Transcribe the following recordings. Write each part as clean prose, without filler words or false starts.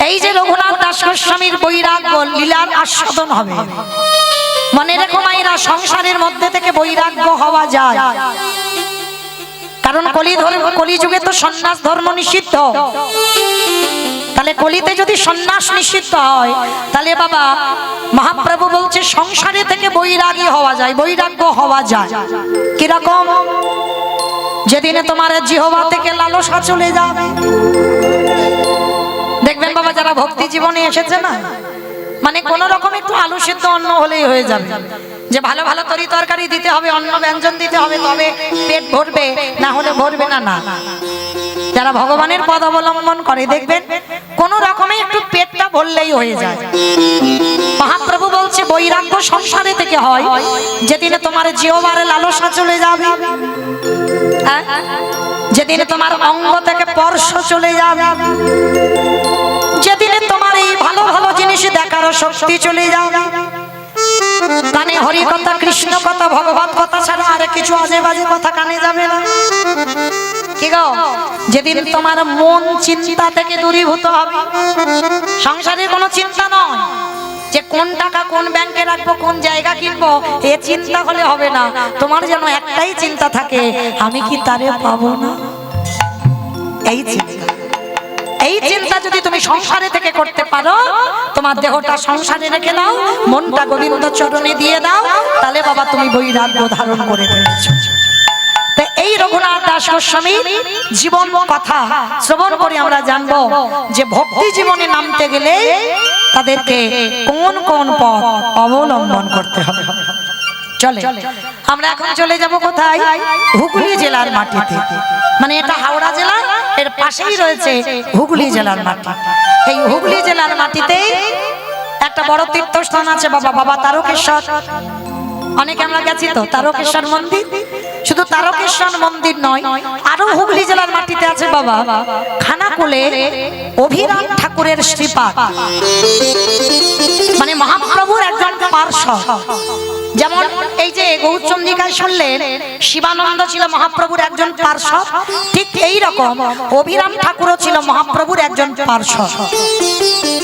এই যে রঘুনাথ দাস গোস্বামীর বৈরাগ্য লীলার আস্বাদন হবে। মনে রেখো মায়েরা, সংসারের মধ্যে থেকে বৈরাগ্য হওয়া যায়, কারণ কলিযুগে তো সন্ন্যাস ধর্ম নিষিদ্ধ। তাহলে কলিতে যদি সন্ন্যাস নিষিদ্ধ হয়, তাহলে বাবা মহাপ্রভু বলছে সংসারে থেকে বৈরাগী হওয়া যায়, বৈরাগ্য হওয়া যায়। কিরকম? যেদিনে তোমার জিহ্বা থেকে লালসা চলে যাবে। দেখবেন বাবা, যারা ভক্তি জীবনে এসেছে না, মানে কোন রকম একটু আলু সিদ্ধ অন্ন হলেই হয়ে যাবে, যে ভালো ভালো তরি তরকারি দিতে হবে, অন্ন ব্যঞ্জন দিতে হবে, তবে পেট ভরবে, না হলে ভরবে না। না, যারা ভগবানের পদ অবলম্বন করে দেখবেন কোন রকমে একটু পেটটা ভরলেই হয়ে যায়। মহাপ্রভু বলছে বৈরাগ্য সংসারে থেকে হয়, যেদিনে তোমার জিহ্বার লালসা চলে যাবে, যেদিনে তোমার অঙ্গ থেকে স্পর্শ চলে যাবে, যেদিনে তোমার এই ভালো ভালো জিনিস দেখার শক্তি চলে যাবে, কানে হরি কথা, কৃষ্ণ কথা, ভগবত কথা ছাড়া আর কিছু আজে বাজে কথা কানে যাবে না। কি গো? যেদিন তোমার মন চিন্তা থেকে দূরীভূত হবে, সংসারে কোনো চিন্তা নয় যে কোন টাকা কোন ব্যাংকে রাখবো, কোন জায়গা কিনবো, এ চিন্তা হলে হবে না। তোমার যেন একটাই চিন্তা থাকে, আমি কি তারে পাবো না। এই চিন্তা, এই চিন্তা যদি তুমি সংসারে থেকে করতে পারো, তোমার দেহটা সংসারে রেখে দাও, মনটা গোবিন্দ চরণে দিয়ে দাও, তাহলে বাবা তুমি বৈরাগ্য ধারণ করে ফেলেছো। এই রঘুনাথ দাস গোস্বামীর জীবন কথা শ্রবণ করে আমরা জানবো যে ভক্তি জীবনে নামতে গেলে তাদেরকে কোন কোন পথ অবলম্বন করতে হবে। চলে আমরা এখন চলে যাব কোথায়? হুগলি জেলার মাটিতে। মানে এটা হাওড়া জেলা, এর পাশেই রয়েছে হুগলি জেলার মাটি। এই হুগলি জেলার মাটিতে একটা বড় তীর্থস্থান আছে বাবা, বাবা তারকেশ্বর। অনেকে আমরা গেছি তো তারকেশ্বর মন্দির। শুধু তারকেশ্বর মন্দির নয়, আরো হুগলি জেলার মাটিতে আছে বাবা খানাকুলে অভিরাম ঠাকুরের শ্রীপাদ, মানে মহাপ্রভুর একজন পার্শ্বদ। যেমন এই যে গৌরচন্দ্রিকায় শুনলেন শিবানন্দ ছিল মহাপ্রভুর একজন পার্শ্বদ, ঠিক এই রকম অভিরাম ঠাকুরও ছিল মহাপ্রভুর একজন পার্শ্বদ।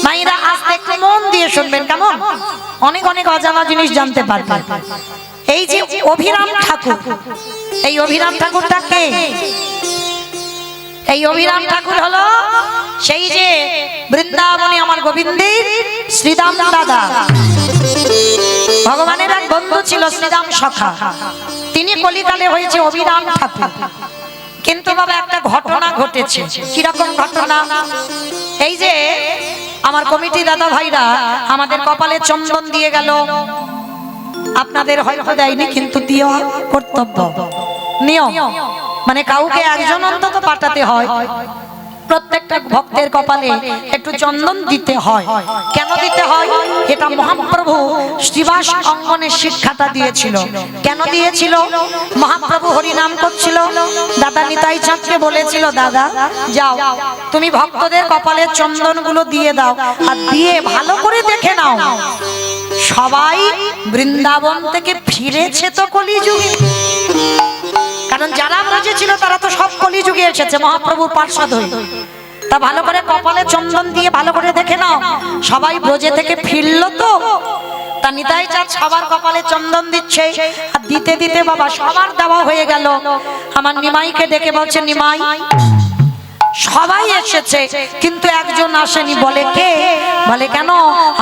মায়েরা আজ একটু মন দিয়ে শুনবেন, কেমন? অনেক অনেক অজানা জিনিস জানতে পারবেন। এই যে অভিরাম ঠাকুর, এই অভিরাম ঠাকুরটা কে? এই অভিরাম ঠাকুর হলো সেই যে বৃন্দাবনে আমার গোবিন্দের শ্রীদাম দাদা, ভগবানের এক বন্ধু ছিল শ্রীদাম সখা, তিনি কলিকালে হয়েছে অভিরাম ঠাকুর। কিন্তু বাবা একটা ঘটনা ঘটেছে। কিরকম ঘটনা? এই যে আমার কমিটি দাদা ভাইরা আমাদের কপালে চন্দন দিয়ে গেল, আপনাদের হয়তো দেয়নি, কিন্তু দেওয়া কর্তব্য, নিয়ম। মানে কাউকে একজন অন্তত পাঠাতে হয়, প্রত্যেকটা ভক্তের কপালে একটু চন্দন দিতে হয়। কেন দিতে হয়? এটা মহাপ্রভু শ্রীবাস অঙ্গনে শিক্ষাটা দিয়েছিল। কেন দিয়েছিল? মহাপ্রভু হরি নাম করছিল, দাদা নিতাই চাঁদকে বলেছিল, দাদা যাও তুমি ভক্তদের কপালে চন্দনগুলো দিয়ে দাও, আর দিয়ে ভালো করে দেখে নাও সবাই বৃন্দাবন থেকে ফিরেছে তো কলিযুগে। কারণ যারা বুঝেছিল তারা তো সব কলিযুগে এসেছে মহাপ্রভুর পার্শ্বদ হয়ে। তা ভালো করে কপালে চন্দন দিয়ে ভালো করে দেখে নাও সবাই ব্রজে থেকে ফিরলো তো। তা নিতাই চাঁদ সবার কপালে চন্দন দিচ্ছে, আর দিতে দিতে বাবা সবার দেওয়া হয়ে গেল। আমার নিমাইকে ডেকে বলছে, নিমাই সবাই এসেছে কিন্তু একজন আসেনি। বলে কে? বলে কেন?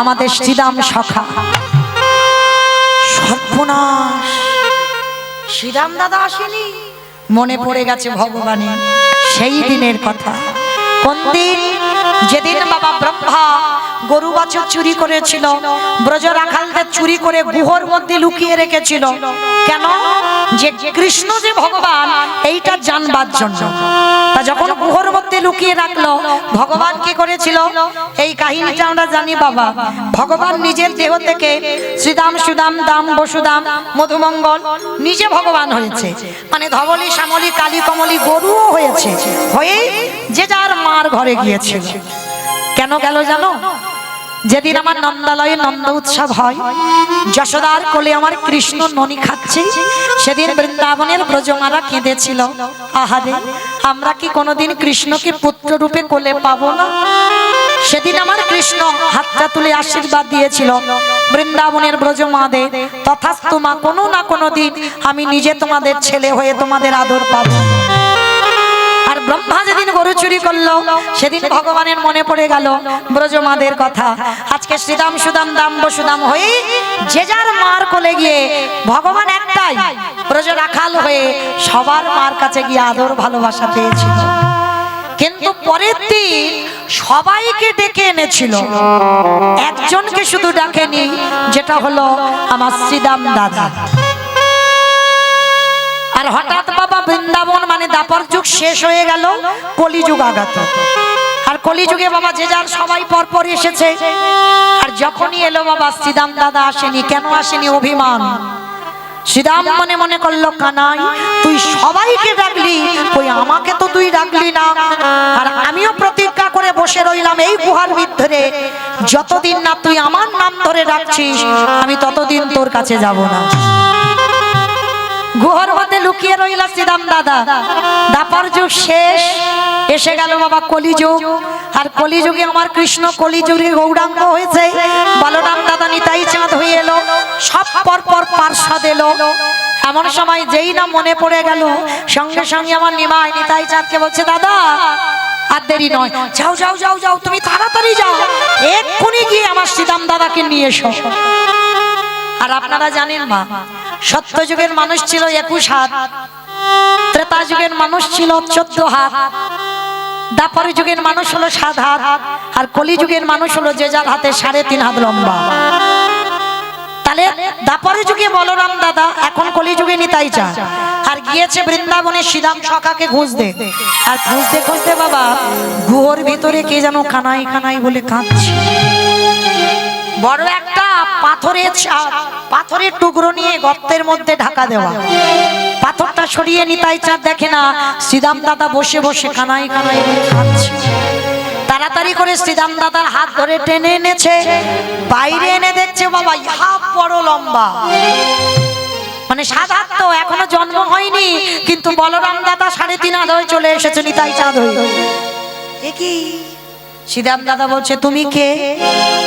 আমাদের শ্রীদাম সখা। সর্বনাশ, শ্রীরাম দাদা আসেনি। মনে পড়ে গেছে ভগবানের সেই দিনের কথা। কোন দিন? যেদিন বাবা ব্রহ্মা গরু বাছুর চুরি করেছিল, ব্রজ রাখালদের চুরি করে গুহর মধ্যে লুকিয়ে রেখেছিল। কেন? যে কৃষ্ণ যে ভগবান এইটা জানবার জন্য। তা যখন গুহর মধ্যে লুকিয়ে রাখলো, ভগবান কি করেছিল এই কাহিনীটা আমরা জানি বাবা। ভগবান নিজের দেহ থেকে শ্রীদাম সুদাম দাম বসুদাম মধুমঙ্গল নিজে ভগবান হয়েছে। মানে ধবলি শ্যামলী কালী কমলী গরুও হয়েছে, হয়ে যে যার মার ঘরে গিয়েছিল। কেন গেল জানো? যেদিন আমার নন্দালয়ে নন্দ উৎসব হয়, যশোদার কোলে আমার কৃষ্ণ ননি খাচ্ছে, সেদিন বৃন্দাবনের ব্রজমারা কেঁদেছিল, আহারে আমরা কি কোনোদিন কৃষ্ণকে পুত্র রূপে কোলে পাবো না? সেদিন আমার কৃষ্ণ হাতটা তুলে আশীর্বাদ দিয়েছিল, বৃন্দাবনের ব্রজমাদে তথাস্তু মা, কোনো না কোনো দিন আমি নিজে তোমাদের ছেলে হয়ে তোমাদের আদর পাবো। আর ব্রহ্মা যেদিন গরু চুরি করলো সেদিন ভগবানের মনে পড়ে গেল ব্রজমাদের কথা। আজকে শ্রীদাম সুদাম দাম বসুদাম হয়ে যে যার মার কোলে গিয়ে ভগবান একটাই ব্রজ রাখাল হয়ে সবার মার কাছে গিয়ে আদর ভালোবাসা পেয়েছিল। কিন্তু পরের দিন সবাইকে ডেকে এনেছিল, একজনকে শুধু ডাকেনি, যেটা হলো আমার শ্রীদাম দাদা। আর হঠাৎ বাবা বৃন্দাবন মানে দাপর যুগ শেষ হয়ে গেল, কলিযুগ আগাত। আর কলিযুগে বাবা যে যার সবাই পরপর এসেছে। আর যখনই এলো বাবা শ্রীদাম দাদা আসেনি। কেন আসেনি? অভিমান। শ্রীদাম মনে মনে করলো, কানাই তুই সবাইকে ডাকলি, কই আমাকে তো তুই ডাকলি না। আর আমিও প্রতিজ্ঞা করে বসে রইলাম এই গুহার ভিতরে, যতদিন না তুই আমার নাম ধরে ডাকছিস আমি ততদিন তোর কাছে যাব না। গুহার মধ্যে লুকিয়ে রইল শ্রীদাম দাদা। দাপর যুগ শেষ, এসে গেল বাবা কলিযুগ। আর কলিযুগে আমার কৃষ্ণ কলিযুগে গৌরাঙ্গ হয়েছে। বলরাম দাদা নিতাই চাঁদ হয়ে এলো, সব পরপর পার্ষদ এলো। এমন সময় যেই না মনে পড়ে গেল, সঙ্গে সঙ্গে আমার নিমাই নিতাই চাঁদকে বলছে, দাদা আর দেরি নয়, যাও যাও যাও যাও, তুমি তাড়াতাড়ি যাও, এক্ষুনি গিয়ে আমার শ্রীদাম দাদাকে নিয়ে এসো। আর আপনারা জানেন মা, সত্য যুগের মানুষ ছিল 21 হাত, ত্রেতা যুগের মানুষ ছিল 14 হাত, দাপর যুগের মানুষ হলো 7 হাত, আর কলি যুগের মানুষ হলো যে যার হাতে 3.5 হাত লম্বা। তাহলে দাপর যুগে বলরাম দাদা, এখন কলি যুগে নিতাই চাঁদ। আর গিয়েছে বৃন্দাবনে শ্রীরাম সখাকে খুঁজতে। আর খুঁজতে খুঁজতে বাবা গুহর ভিতরে কে যেন কানাই কানাই বলে কাঁদছে। বড় একটা পাথরের টুকরো নিয়ে গর্তের মধ্যে ঢাকা দেওয়া। পাথরটা সরিয়ে নিতাই চাঁদ দেখে না শ্রীদাম দাদা বসে বসে কানাই কানাই বলে কাঁদছে। তাড়াতাড়ি করে শ্রীদাম দাদার হাত ধরে টেনে এনেছে, বাইরে এনে দেখছে বাবা হাত বড় লম্বা, মানে 7 হাত তো এখনো জন্ম হয়নি, কিন্তু বলরাম দাদা 3.5 হাত হয়ে চলে এসেছে নিতাই চাঁদ হয়ে। এ কি? শ্রীদাম দাদা বলছে, তুমি কে?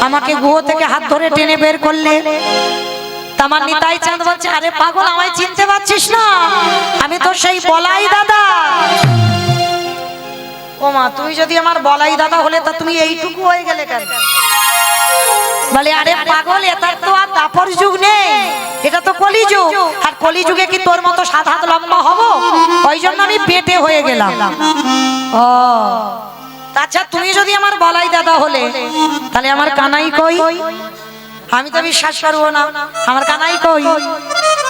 আমাকে গুহ থেকে হাত ধরে টেনে বের করলে। আমার নিতাই চাঁদ বলছে, আরে পাগল, আমায় চিনতে পারছিস না? আমি তো সেই বলাই দাদা। ও মা, তুই যদি আমার বলাই দাদা হলে তা তুমি এইটুকু হয়ে গেলে কেন? বলে, আরে পাগল, এটা তো আর দাপর যুগ নেই, এটা তো কলিযুগ। আর কলিযুগে কি তোর মতো 7 হাত লম্বা হব? ওই জন্য আমি পেটে হয়ে গেলাম। ও আচ্ছা, তুমি যদি আমার বলাই দাদা হলে তাহলে আমার কানাই কই? আমি তো বিশ্বাস করবো না, আমার কানাই কই?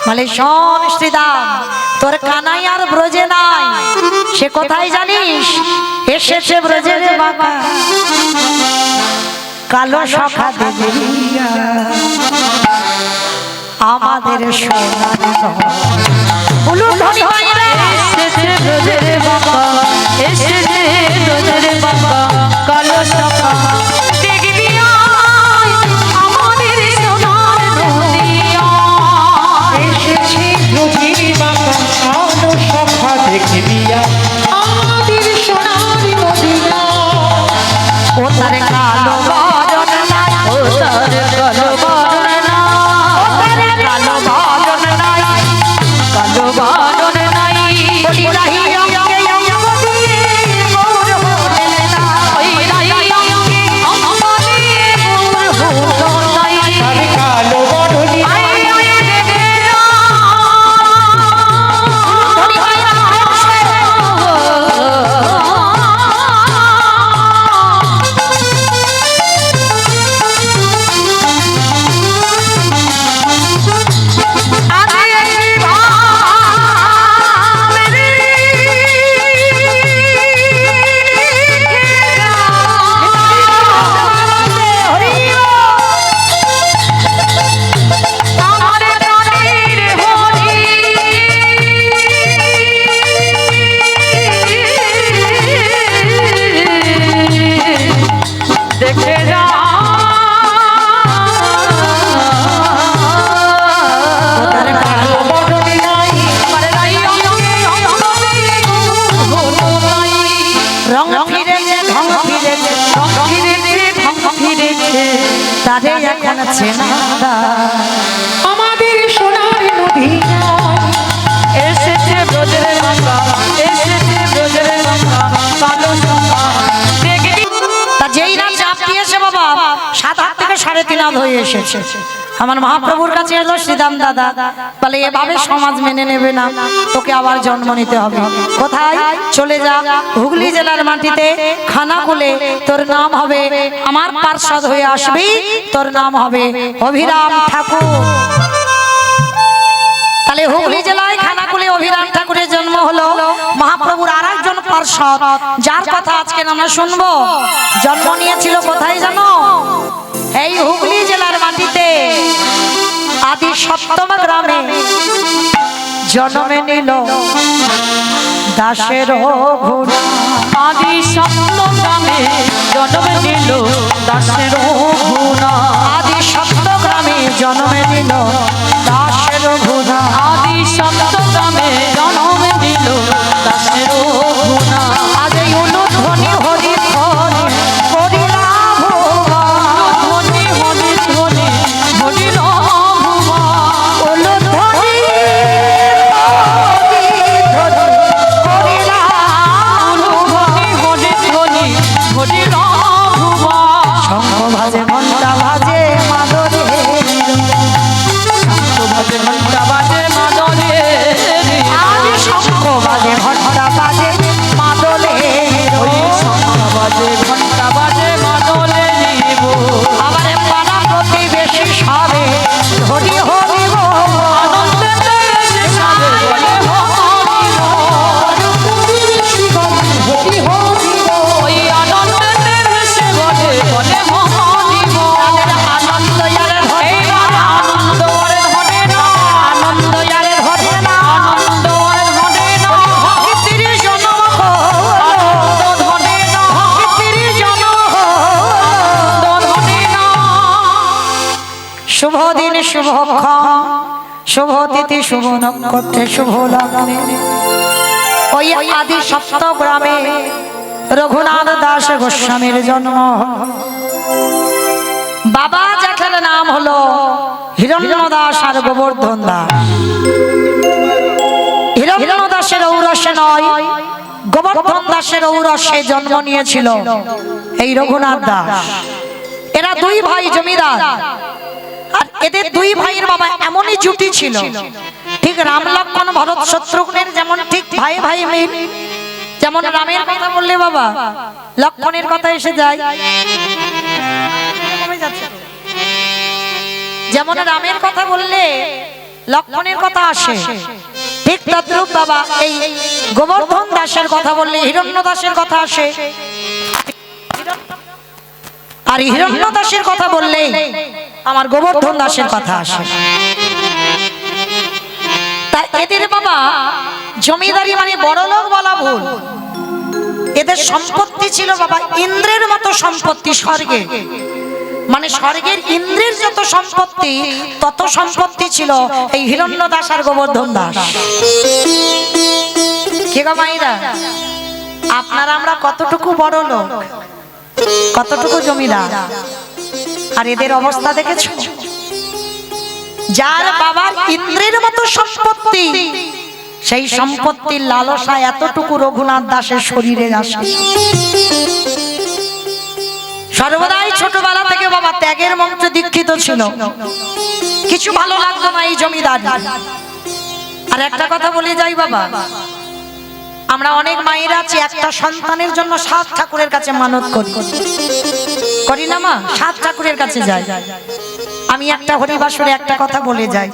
বলে, শোন শ্রীদাম, তোর কানাই আর ব্রজে নাই, সে কোথায় জানিস? এসেছে ব্রজের বাঁকা কালো সখা দেখিয়া আমাদের সোনার উলুধ্বনি হয় রে। এসেছে ব্রজের বাঁকা, এসেছে ব্রজের বাঁকা কালো সখা দেখিয়া আমাদের সোনার নদিয়া। এসেছে ব্রজের বাঁকা কালো সখা দেখিয়া আমাদের সোনার নদিয়া। ও তার কালো বরণ নাই, ও তার কালো বরণ নাই, ও তার কালো বরণ নাই, কালো বরণ নাই। বলি রাহি অঙ্গে অঙ্গ দিয়ে গৌর হলেন না, ওই রাহি অঙ্গে অঙ্গ দিয়ে গৌর হলো নাই। তার কালো বরণ নাই, ধরি হয় না দেখে যা তার কালো বরণ নাই, আরে রাই অঙ্গে অঙ্গ দিয়ে গৌর হলো নাই। রং ফিরেছে, ঢং ফিরেছে, রং ফিরেছে, তারে এখন চেনা আমাদের সোনার মদিনা এসেছে ব্রজের বাংলা, এসেছে ব্রজের বাংলা, কালো সঙ্গা দেখবি। তা যেই না চাপ দিয়েছে বাবা 7 হাত থেকে 3.5 হাত হয়ে এসেছে। আমার মহাপ্রভুর কাছে এলো শ্রীদাম দাদা, বলে এভাবে সমাজ মেনে নেবে না, তোকে আবার জন্ম নিতে হবে। কোথায়? চলে যা হুগলি জেলার মাটিতে খানাকুলে, তোর নাম হবে, আমার পার্ষদ হয়ে আসবি, তোর নাম হবে অভিরাম ঠাকুর। তাহলে হুগলি জেলায় খানাকুলে অভিরাম ঠাকুরের জন্ম হলো। মহাপ্রভুর আরেকজন পার্ষদ, যার কথা আজকে আমরা শুনবো, জন্ম নিয়েছিল কোথায় জানো? এই হুগলি জেলার মাটিতে আদি সপ্তম গ্রামে জন্মে নিল দাসের ঘোড়া। আদি সপ্তম গ্রামে জন্ম নিল দাসের ঘোড়া। আদি সপ্তম গ্রামে জন্মে নিল দাসের ঘোড়া। আদি সপ্তম গ্রামে জন্ম নিল দাসের ঘোড়া। আজ এই অনুধ্বনি হরি হরি করিলা ভুবন। ধ্বনি হরি ধ্বনি হরিল ভুবন। অনুধ্বনি হরি হরি করিলা ধ্বনি হরি ধ্বনি হরিল ভুবন। শঙ্খ বাজে ঘণ্টা বাজে মাদরে, বাজে ঘণ্টা বাজে মাদলে। আজ শঙ্খ বাজে ঘণ্টা বাজে মাদলে। ওই শঙ্খ বাজে ঘণ্টা বাজে মাদলে নিব। আবার পাড়া প্রতিবেশী সবে হরি হরি বল। আনন্দেতে সাবে বলে হরি বল। ওই আনন্দেতে ভেসে বলে বলে হরি বল। আনন্দ ইয়ারে ধরে এই না, আনন্দ ওরে ধরে না, আনন্দ ইয়ারে ধরে না। আনন্দ ওরে ধরে না, তিরিশ জনম আনন্দ ধরে না, তিরিশ জনম আনন্দ ধরে না। শুভ দিন শুভক্ষণ, শুভ তিথি শুভ নক্ষত্রে শুভ লগ্নে ওই আদি সপ্ত গ্রামে রঘুনাথ দাস গোস্বামীর জন্ম। বাবা যাকের নাম হলো হিরণ্য দাস আর গোবর্ধন দাস। হিরণ্য দাসের ঔরসে নয়, গোবর্ধন দাসের ঔরসে জন্ম নিয়েছিল এই রঘুনাথ দাস। এরা 2 ভাই জমিদার, আর এদের 2 ভাইয়ের বাবা এমনই জুটি ছিল, ঠিক রাম লক্ষ্মণ ভরত শত্রুঘ্নের যেমন ঠিক ভাই ভাই মিল। যেমন রামের কথা বললে বাবা লক্ষ্মণের কথা এসে যায়, যেমন রামের কথা বললে লক্ষ্মণের কথা আসে, ঠিক তদ্রূপ বাবা এই গোবর্ধন দাসের কথা বললে হিরণ্য দাসের কথা আসে, আর হিরণ্য দাসের কথা বললে আমার গোবর্ধন দাসের কথা আসে। তাই এদের বাবা জমিদারি মানে বড়লোক বলা ভুল। এদের সম্পত্তি ছিল বাবা ইন্দ্রের মতো সম্পত্তি স্বর্গে, মানে স্বর্গের ইন্দ্রের যত সম্পত্তি তত সম্পত্তি ছিল এই হিরণ্য দাস আর গোবর্ধন দাস। কে গো মাইরা, আপনারা আমরা কতটুকু বড় লোক, কতটুকু জমিদার, আর এদের অবস্থা দেখেছো? যার বাবার ইন্দ্রের মতো সম্পত্তি, সেই সম্পত্তির লালসা এতটুকু রঘুনাথ দাসের শরীরে আসে। সর্বদাই ছোটবেলা থেকে বাবা ত্যাগের মন্ত্রে দীক্ষিত ছিল, কিছু ভালো লাগতো না এই জমিদার। আর একটা কথা বলে যাই বাবা, আমরা অনেক মায়েরা আছি একটা সন্তানের জন্য 7 ঠাকুরের কাছে মানত করি, করি না মা? 7 ঠাকুরের কাছে যাই। আমি একটা হরিবাসরে একটা কথা বলে যাই,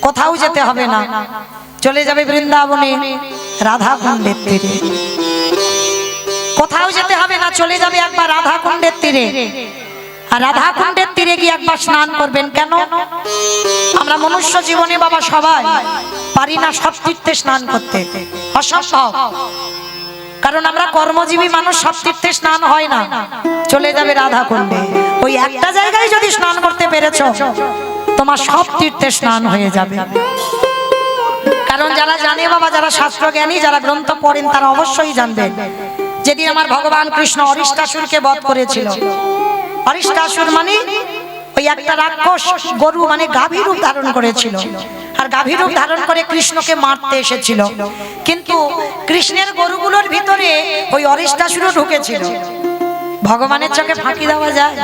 কোথাও যেতে হবে না, চলে যাবে বৃন্দাবনে রাধা কুণ্ডের তীরে। কোথাও যেতে হবে না, চলে যাবে একবার রাধা কুণ্ডের তীরে। আর রাধা কুণ্ডের তীরে গিয়ে একবার স্নান করবেন। কেন? আমরা মনুষ্য জীবনে বাবা সবাই পারি না সব তীর্থে স্নান করতে, অসম্ভব। কারণ আমরা কর্মজীবী মানুষ, সব তীর্থে স্নান হয় না। চলে যাবে রাধা কুণ্ডে, ওই একটা জায়গায় যদি স্নান করতে পেরেছো তোমার সব তীর্থে স্নান হয়ে যাবে। কারণ যারা জানে বাবা, যারা শাস্ত্র জ্ঞানী, যারা গ্রন্থ পড়েন, তারা অবশ্যই জানবেন যেদিন আমার ভগবান কৃষ্ণ অরিষ্টাসুরকে বধ করেছিল। অরিষ্টাসুর মানে ওই একটা রাক্ষস গরু মানে গাভী রূপ ধারণ করেছিল, আর গাভী রূপ ধারণ করে কৃষ্ণকে মারতে এসেছিল। কিন্তু কৃষ্ণের গরুগুলোর ভিতরে ওই অরিষ্টাসুর ঢুকেছিল। ভগবানের চোখে ফাঁকি দেওয়া যায়?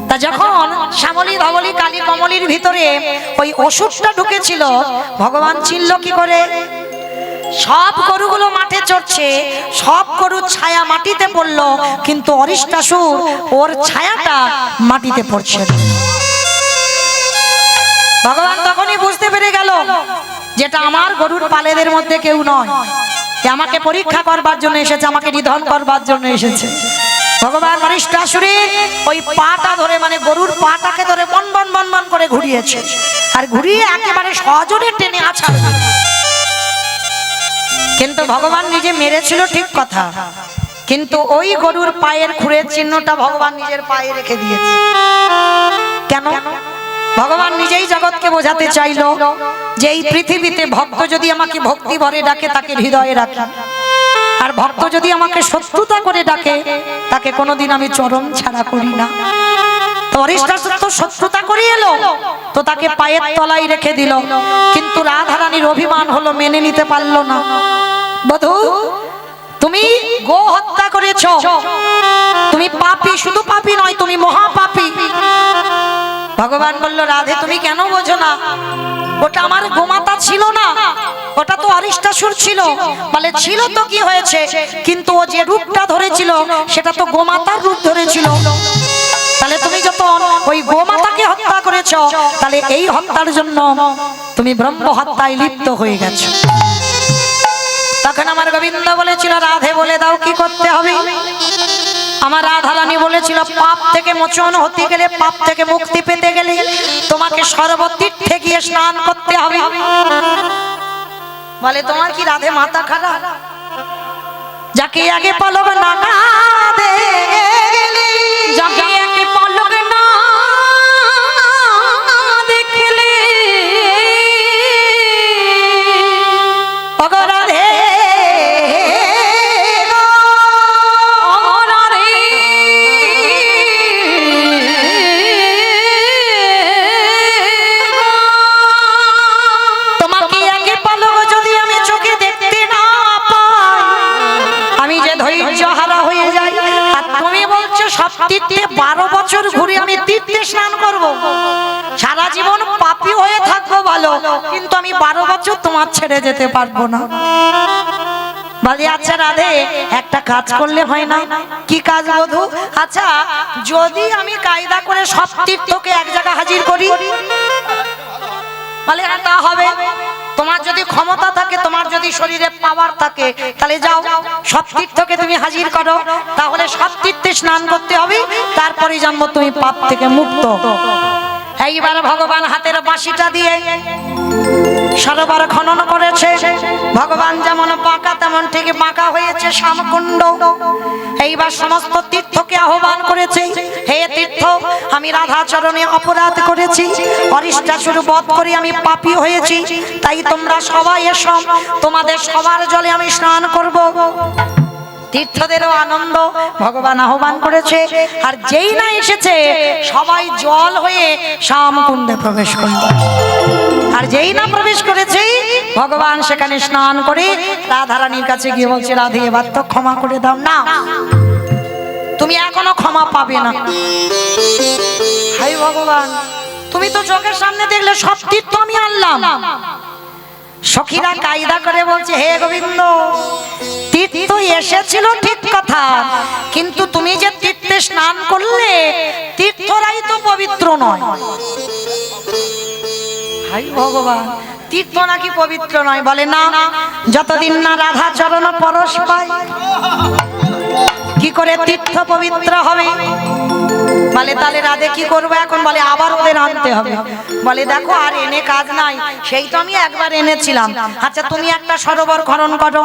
তা যখন শ্যামলী ধবলী কালী কমলির ভিতরে ওই অসুরটা ঢুকেছিল, ভগবান চিনল কি করে? সব গরুগুলো মাঠে চড়ছে, সব গরুর ছায়া মাটিতে পড়লো, কিন্তু অরিষ্টাসুর ওর ছায়াটা মাটিতে পড়ছে না। ভগবান তখনই বুঝতে পেরে গেল যেটা আমার গরুর পালেদের মধ্যে কেউ নয়, এ আমাকে পরীক্ষা করবার জন্য এসেছে, আমাকে নিধন করবার জন্য এসেছে। ভগবান অরিষ্টাসুরের ওই পাটা ধরে মানে গরুর পাটাকে ধরে বন বন বন বন করে ঘুরিয়েছে, আর ঘুরিয়ে একেবারে সজোরে টেনে আছাড়। কিন্তু ভগবান নিজে মেরেছিল ঠিক কথা, কিন্তু ওই গরুর পায়ের খুরের চিহ্নটা ভগবান নিজের পায়ে রেখে দিয়েছে। কেন? ভগবান নিজেই জগৎকে বোঝাতে চাইলো যে এই পৃথিবীতে ভক্ত যদি আমাকে ভক্তি ভরে ডাকে তাকে হৃদয়ে রাখি, আর ভক্ত যদি আমাকে শত্রুতা করে ডাকে তাকে কোনোদিন আমি চরণ ছাড়া করি না। তো অরিষ্টাসুর তো শত্রুতা করে এলো, তো তাকে পায়ের তলায় রেখে দিল, কিন্তু রাধারানীর অভিমান হলো, মেনে নিতে পারলো না। বধূ, তুমি গো হত্যা করেছো, তুমি পাপী, শুধু পাপী নয় তুমি মহাপাপী। ভগবান বলল, রাধে তুমি কেন বোঝো না? ওটা আমার গোমাতা ছিল না, ওটা তো অরিষ্টাসুর ছিল। বলে ছিল তো কি হয়েছে, কিন্তু ও যে রূপটা ধরেছিল সেটা তো গোমাতার রূপ ধরেছিল। তাহলে তুমি যখন ওই গোমাতাকে হত্যা করেছো, তাহলে এই হত্যার জন্য তুমি ব্রহ্ম হত্যায় লিপ্ত হয়ে গেছো। তখন আমার গোবিন্দ বলেছিল, রাধে বলে দাও কি করতে হবে। আমার রাধারানী বলেছিল, পাপ থেকে মোচন হতে গেলে, পাপ থেকে মুক্তি পেতে গেলে তোমাকে সর্বতীর্থে গিয়ে স্নান করতে হবে। বলে তোমার কি রাধে মাথা খারাপ? যাকে আগে পলক না দেখলে, যাকে একে পলক না দেখলে, ওগো রাধে তোমাকে আগে পলক যদি আমি চোখে দেখতে না পাই, আমি যে ধৈর্য হারা হয়ে যাই। আর তুমি বলছো সব তীর্থে 12 বছর ঘুরে আমি তীর্থে স্নান করব, সারা জীবন পাপী হয়ে থাকবো ভালো, কিন্তু আমি 12 বছর তোমার ছেড়ে যেতে পারবো না। বলি আচ্ছা রাধে, একটা কাজ করলে হয় না? কি কাজ বধূ? আচ্ছা যদি আমি কায়দা করে সব তীর্থকে এক জায়গায় হাজির করি, বলে হ্যাঁ তা হবে। তোমার যদি ক্ষমতা থাকে, তোমার যদি শরীরে পাওয়ার থাকে, তাহলে যাও সব তীর্থকে তুমি হাজির করো, তাহলে সব তীর্থে স্নান করতে হবে, তারপরে জানবো তুমি পাপ থেকে মুক্ত। এইবার ভগবান হাতের বাঁশিটা দিয়ে সরোবর খনন করেছে। ভগবান যেমন বাঁকা তেমন ঠিক বাঁকা হয়েছে শ্যামকুণ্ড। এইবার সমস্ত তীর্থকে আহ্বান করেছে, হে তীর্থ, আমি রাধা চরণে অপরাধ করেছি, অরিষ্টাসুর বধ করে আমি পাপী হয়েছি, তাই তোমরা সবাই এসো, তোমাদের সবার জলে আমি স্নান করব। তীর্থদেরও আনন্দ, ভগবান আহ্বান করেছে, আর যেই না এসেছে সবাই জল হয়ে শ্যামকুণ্ডে প্রবেশ করল। আর যেই না প্রবেশ করেছে ভগবান সেখানে স্নান করে রাধারানীর কাছে গিয়ে বলছে, রাধে এবার তো ক্ষমা করে দাও না, তুমি এখনো ক্ষমা পাবে না। হাই ভগবান, তুমি তো চোখের সামনে দেখলে সব তীর্থ আমি আনলাম। সখীরা কায়দা করে বলছে, হে গোবিন্দ, তীর্থ এসেছিল ঠিক কথা, কিন্তু তুমি যে তীর্থে স্নান করলে তীর্থরাই তো পবিত্র নয়। হাই ভগবান, তীর্থ নাকি পবিত্র নয়? বলে না, যতদিন না রাধা চরণ পরশ পায় কি করে তীর্থ পবিত্র হবে? বলে তাহলে রাধে কি করবো এখন? বলে আবার ওদের আনতে হবে। বলে দেখো আর এনে কাজ নাই, সেই তো আমি একবার এনেছিলাম। আচ্ছা তুমি একটা সরোবর খনন করো।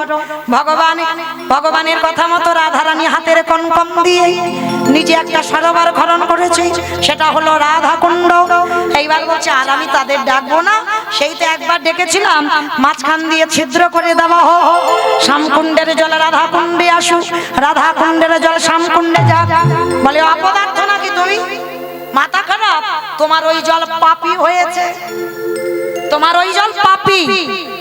ভগবানের কথা মতো রাধারানী হাতের কনকম দিয়ে নিজে একটা সরোবর খনন করেছে, সেটা হলো রাধা কুণ্ড। এইবার বলছে আর আমি তাদের ডাকবো না, সেই তো একবার ডেকেছিলাম, মাঝখান দিয়ে ছিদ্র করে দেওয়া হোক, শ্যামকুণ্ডের জল রাধা কুণ্ডে আসুক, রাধা কুণ্ডের জল শ্যামকুণ্ডে যাক। বলে অপদার্থ নাকি তুমি? মাথা খারাপ? তোমার ওই জল পাপী হয়েছে, তোমার ওই জল পাপী।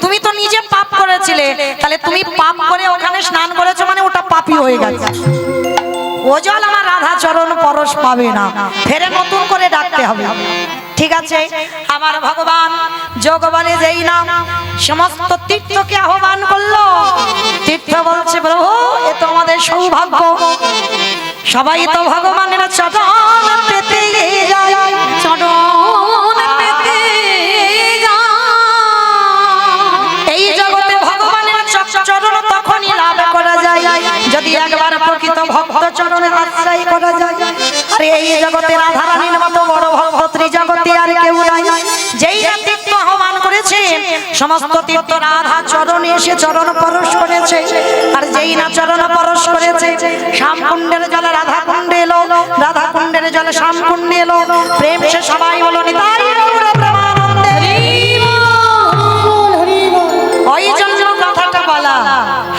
তুমি তো নিজে পাপ করেছিলে, তাহলে তুমি পাপ করে ওখানে স্নান করেছো মানে ওটা পাপী হয়ে গেছে। ও জল আমার রাধা চরণ পরশ পাবে না, ফেরে নতুন করে ডাকতে হবে। ঠিক আছে, আমার ভগবান যোগ বলে যেই নাম সমস্ত তীর্থকে আহ্বান করলো। তীর্থ বলছে প্রভু এ তো আমাদের সৌভাগ্য, সবাই তো ভগবানের চরণ পেতে যায়, চরণ পেতে যায়। এই জগতে ভগবানের চরণ তখনই লাভ করা যায় যদি একবার প্রকৃত ভক্ত চরণের আশ্রয় করা যায়। আর এই জগতে রাধা রানীর মতো বড় ভক্ত ত্রিজগতে আর কেউ নাই। যেই না তীর্থ আহ্বান করেছে সমস্ত তীর্থ রাধা চরণে এসে চরণ পরশ করেছে। আর যেই না চরণ পরশ করেছে শ্যামকুণ্ডের জলে রাধা কুণ্ডে এলো, রাধা কুণ্ডের জলে শ্যামকুণ্ডে এলো। প্রেম সে সবাই বলো নিতাই গৌর প্রেমানন্দে। ওই জন্য কথাটা বলা,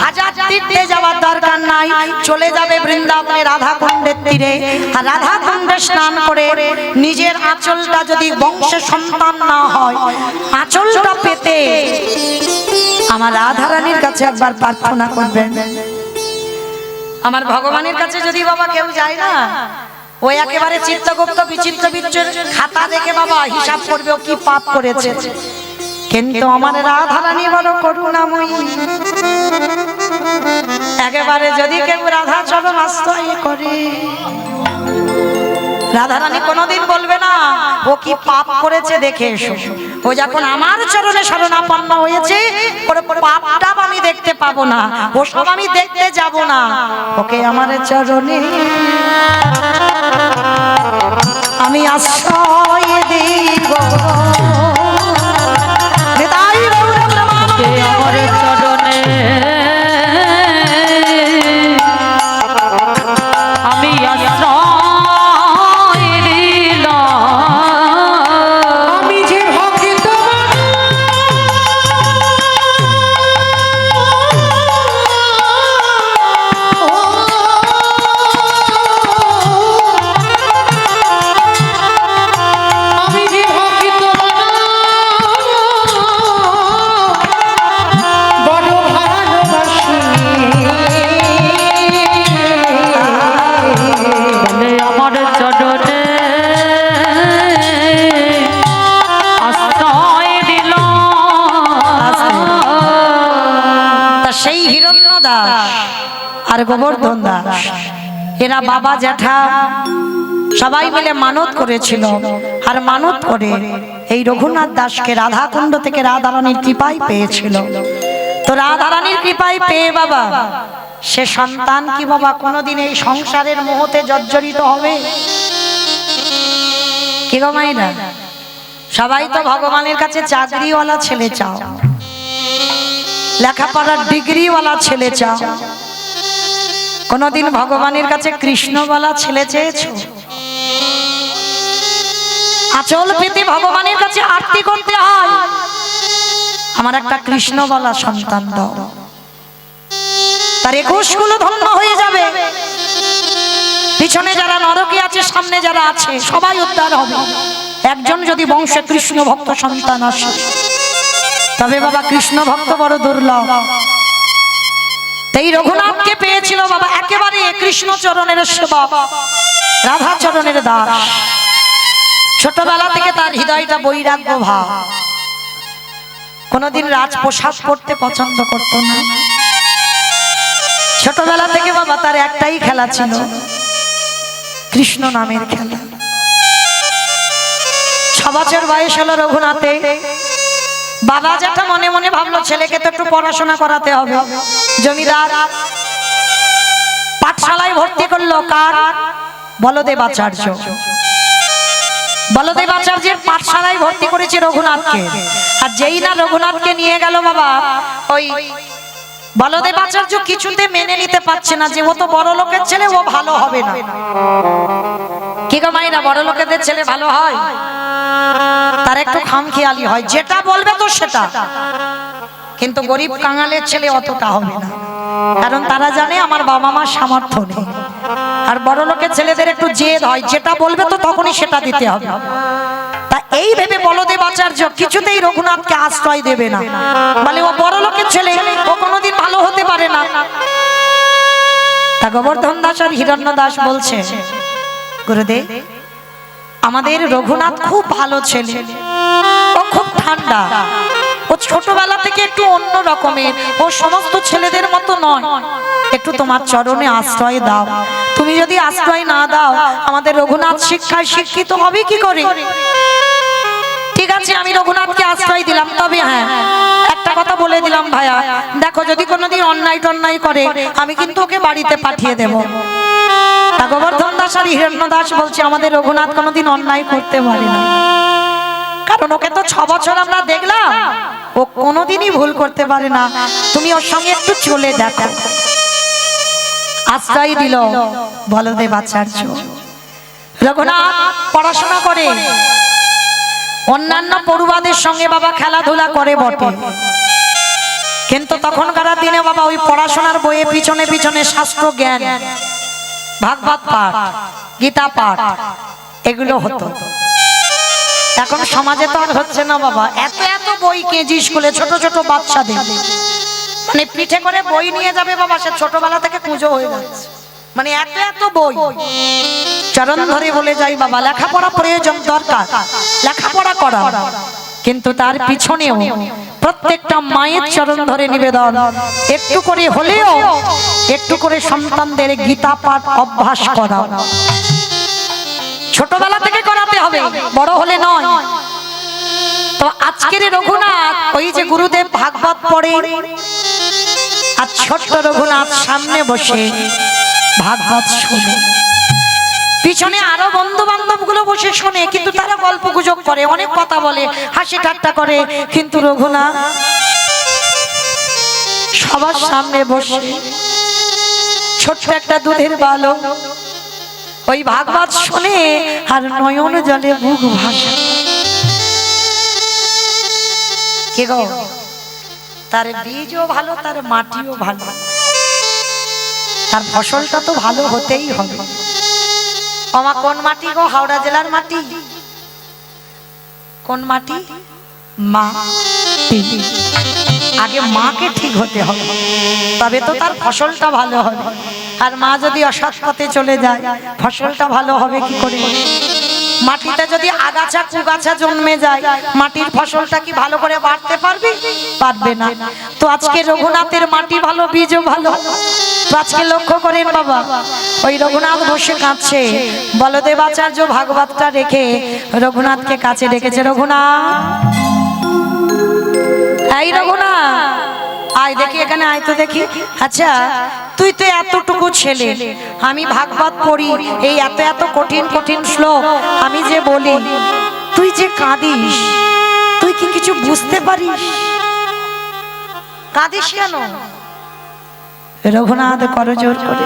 হাজার তীর্থে যাওয়ার দরকার নাই, চলে যাবে বৃন্দাবনে রাধা কুণ্ডের তীরে। আর রাধা কুণ্ডে স্নান করে নিজের আঁচলটা যদি বংশের সন্তান না হয়, আঁচলটা পেতে আমার রাধা রানীর কাছে একবার প্রার্থনা করবেন। আমার ভগবানের কাছে যদি বাবা কেউ যায় না, ওই একেবারে চিত্তগুপ্ত বিচিত্র বিচ্ছের খাতা দেখে বাবা হিসাব করবে ও কি পাপ করেছে। কিন্তু আমার রাধা রানী বড় করুণাময়ী, একেবারে যদি কেউ রাধা চরণ আশ্রয় করে, রাধা রানী কোনোদিন বলবে না ও কি পাপ করেছে দেখে এসো। ও যখন আমার চরণে শরণাপন্ন হয়েছে ওর পাপটা আমি দেখতে পাবো না, ও সব আমি দেখতে যাব না, ওকে আমার চরণে আমি আশ্রয় দিব। আমার চরণে আমি আশ্রয় দিলাম। আমি যে ভক্ত আমি যে ভক্ত বড় ভালোবাসি। বলে আমার চরণে আশ্রয় দিলাম। তা সেই হিরণ্য দাস আর গোবর্ধন দাস এরা বাবা জ্যাঠা সবাই মিলে মানত করেছিল। আর মানত করে এই রঘুনাথ দাসকে রাধা কুণ্ড থেকে রাধা রানীর কৃপায় পেয়েছিল। তো রাধা রানীর কৃপায় পেয়ে বাবা সে সন্তান কি বাবা কোনোদিন এই সংসারের মোহতে জর্জরিত হবে? কি গো মাইনা, সবাই তো ভগবানের কাছে চাকরিওয়ালা ছেলে চাও, লেখাপড়ার ডিগ্রিওয়ালা ছেলে চাও, কোনদিন ভগবানের কাছে কৃষ্ণওয়ালা ছেলে চেয়েছো? আচল পেতে ভগবানের কাছে আরতি করতে হয়, আমার একটা কৃষ্ণওয়ালা সন্তান দাও, তার 21 গুলো ধন্য হয়ে যাবে। পিছনে যারা নরকে আছে সামনে যারা আছে সবাই উদ্ধার হবে। একজন যদি বংশে কৃষ্ণ ভক্ত সন্তান আসে, তবে বাবা কৃষ্ণ ভক্ত বড় দুর্লভ। এই রঘুনাথকে পেয়েছিল বাবা একেবারে কৃষ্ণ চরণের সেবক, রাধা চরণের দাস। ছোটবেলা থেকে তার হৃদয়টা বৈরাগ্য ভাব, কোনদিন রাজ পোশাক পরতে পছন্দ করত না। ছোটবেলা থেকে বাবা তার একটাই খেলা ছিল, কৃষ্ণ নামের খেলা। 6 বছর বয়স হলো রঘুনাথে, বাবা যেটা মনে মনে ভাবলো ছেলেকে তো একটু পড়াশোনা করাতে হবে। জমিদার পাঠশালায় ভর্তি করলো কার? বলদেব আচার্য। বলদেব আচার্যের পাঠশালায় ভর্তি করেছে রঘুনাথকে। আর যেই না রঘুনাথকে নিয়ে গেল বাবা, ওই বলদেব আচার্য কিছুতে মেনে নিতে পারছে না যে ও তো বড় লোকের ছেলে, ও ভালো হবে না। কি গো মাইনা, বড় লোকেদের ছেলে ভালো হয়? তার একটু খামখেয়ালি হয়, যেটা বলবে তো সেটা। কিন্তু গরিব কাঙালের ছেলে অতটা হবে না, কারণ তারা জানে আমার বাবা মার সামর্থ্য নেই। আর বড় লোকের ছেলেদের একটু জেদ হয়, যেটা বলবে তো তখনই সেটা দিতে হবে। তা এই ভেবে বলদেব আচার্য কিছুতেই রঘুনাথকে আশ্রয় দেবে না, বলে ও বড় লোকের ছেলে, ও কোনোদিন ভালো হতে পারে না। তা গোবর্ধন দাস আর হিরণ্য দাস বলছে, গুরুদেব আমাদের রঘুনাথ খুব ভালো ছেলে, ও খুব ঠান্ডা, ও ছোটবেলা থেকে একটু অন্য রকমের, ও সমস্ত ছেলেদের মতো নয়, একটু তোমার চরণে আশ্রয় দাও। তুমি যদি আশ্রয় না দাও আমাদের রঘুনাথ শিক্ষায় শিক্ষিত হবে কি করে? ঠিক আছে আমি রঘুনাথকে আশ্রয় দিলাম, তবে হ্যাঁ একটা কথা বলে দিলাম ভাইয়া, দেখো যদি কোনোদিন অন্যায় টন্যায় করে আমি কিন্তু ওকে বাড়িতে পাঠিয়ে দেব। তা গোবর্ধন দাস আর হিরণ্য দাস বলছে আমাদের রঘুনাথ কোনোদিন অন্যায় করতে পারে না, কারণ ওকে তো 6 বছর আমরা দেখলাম, ও কোনোদিনই ভুল করতে পারে না, তুমি ওর সঙ্গে একটু চলে দেখো। আশ্রয় দিল বলদেব আচার্য। রঘুনাথ পড়াশোনা করে, অন্যান্য পড়ুয়াদের সঙ্গে বাবা খেলাধুলা করে বটে, কিন্তু তখনকার দিনে বাবা ওই পড়াশোনার বইয়ে পিছনে পিছনে শাস্ত্র জ্ঞান, ভাগবত পাঠ, গীতা পাঠ এগুলো হতো। এখন সমাজে তো আর হচ্ছে না বাবা, এত এত বই কেজি স্কুলে ছোট ছোট বাচ্চাদের, মানে পিঠে করে বই নিয়ে যাবে বাবা, সে ছোটবেলা থেকে পুজো হয়ে যাচ্ছে, মানে এত এত বই। চরণ ধরে বলে যাই বাবা লেখাপড়া প্রয়োজন, দরকার লেখাপড়া করা, কিন্তু তার পিছনেও প্রত্যেকটা মায়ের চরণ ধরে নিবেদন, একটু করে হলেও একটু করে সন্তানদের গীতা পাঠ অভ্যাস করা, ছোটবেলা থেকে করাতে হবে, বড় হলে নয়। তো আজকের রঘুনাথ ওই যে গুরুদেব ভাগবত পড়ে, আর ছোট্ট রঘুনাথ সামনে বসে ভাগবত শুনে, পিছনে আরো বন্ধু বান্ধব গুলো বসে শোনে, কিন্তু তারা গল্প গুজব করে, অনেক কথা বলে, হাসি ঠাট্টা করে, কিন্তু রঘুনাথ সবার সামনে বসে ছোট্ট একটা দুধের বালক ওই ভাগবত শুনে আর নয়ন জলে বুক ভাসে। কে গো, তার বীজও ভালো, তার মাটিও ভালো, তার ফসলটা তো ভালো হতেই হবে। আমা কোন মাটি গো? হাওড়া জেলার মাটি। কোন মাটি? মা। আগে মাকে ঠিক হতে হবে, তবে তো তার ফসলটা ভালো হবে। আর মা যদি অসৎ পথে চলে যায় ফসলটা ভালো হবে কি করে? মাটিতে যদি আগাছা কুগাছা জন্মে যায় মাটির ফসলটা কি ভালো করে বাড়তে পারবে? পারবে না। তো আজকে রঘুনাথের মাটি ভালো, বীজও ভালো। তো আজকে লক্ষ্য করেন বাবা, ওই রঘুনাথ বসে কাঁদছে, বলদেব আচার্য ভাগবতটা রেখে রঘুনাথকে কাছে ডেকেছে। রঘুনাথ, এই রঘুনাথ আয় দেখি, এখানে আয় তো দেখি। আচ্ছা তুই তো এতটুকু ছেলে, আমি ভাগবত পড়ি, এই এত এত কঠিন কঠিন শ্লোক আমি যে বলি, তুই যে কাঁদিস, তুই কি কিছু বুঝতে পারিস? কাঁদিস কেন? রঘুনাথ করজোর করে